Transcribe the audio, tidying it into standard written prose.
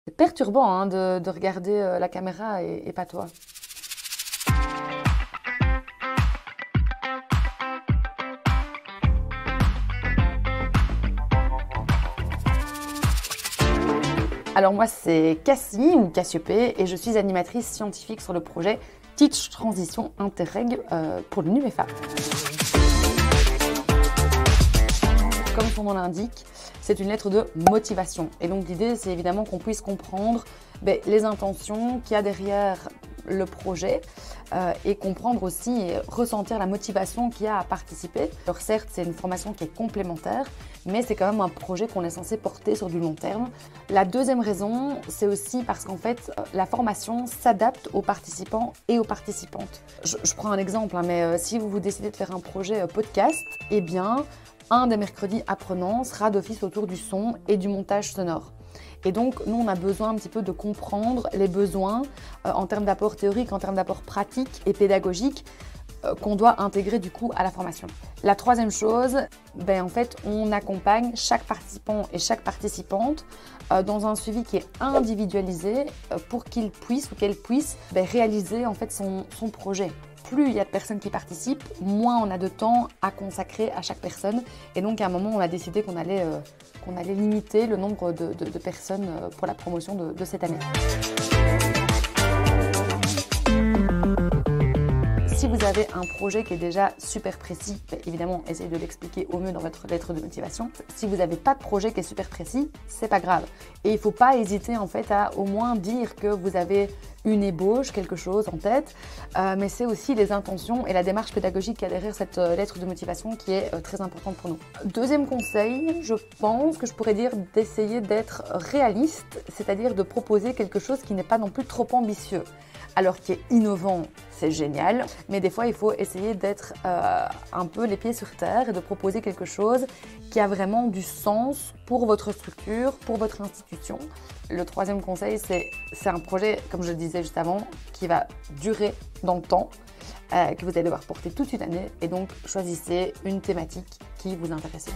C'est perturbant hein, de regarder la caméra et pas toi. Alors moi c'est Cassie ou Cassiopée et je suis animatrice scientifique sur le projet Teach Transition Interreg pour le NUMEFA. Comme son nom l'indique, c'est une lettre de motivation. Et donc l'idée, c'est évidemment qu'on puisse comprendre les intentions qu'il y a derrière le projet et comprendre aussi et ressentir la motivation qu'il y a à participer. Alors certes, c'est une formation qui est complémentaire, mais c'est quand même un projet qu'on est censé porter sur du long terme. La deuxième raison, c'est aussi parce qu'en fait, la formation s'adapte aux participants et aux participantes. Je prends un exemple, hein, mais si vous décidez de faire un projet podcast, eh bien, un des mercredis apprenants sera d'office autour du son et du montage sonore. Et donc, nous, on a besoin un petit peu de comprendre les besoins en termes d'apport théorique, en termes d'apport pratique et pédagogique qu'on doit intégrer du coup à la formation. La troisième chose, en fait, on accompagne chaque participant et chaque participante dans un suivi qui est individualisé pour qu'il puisse ou qu'elle puisse réaliser en fait son projet. Plus il y a de personnes qui participent, moins on a de temps à consacrer à chaque personne. Et donc, à un moment, on a décidé qu'on allait limiter le nombre de personnes pour la promotion de cette année. Si vous avez un projet qui est déjà super précis, évidemment, essayez de l'expliquer au mieux dans votre lettre de motivation. Si vous n'avez pas de projet qui est super précis, c'est pas grave. Et il ne faut pas hésiter en fait à au moins dire que vous avez une ébauche, quelque chose en tête, mais c'est aussi les intentions et la démarche pédagogique qu'il y a derrière cette lettre de motivation qui est très importante pour nous. Deuxième conseil, je pense que je pourrais dire d'essayer d'être réaliste, c'est-à-dire de proposer quelque chose qui n'est pas non plus trop ambitieux. Alors qui est innovant, c'est génial, mais des fois il faut essayer d'être un peu les pieds sur terre et de proposer quelque chose qui a vraiment du sens pour votre structure, pour votre institution. Le troisième conseil, c'est un projet, comme je le disais juste avant, qui va durer dans le temps, que vous allez devoir porter toute une année, et donc choisissez une thématique qui vous intéresse.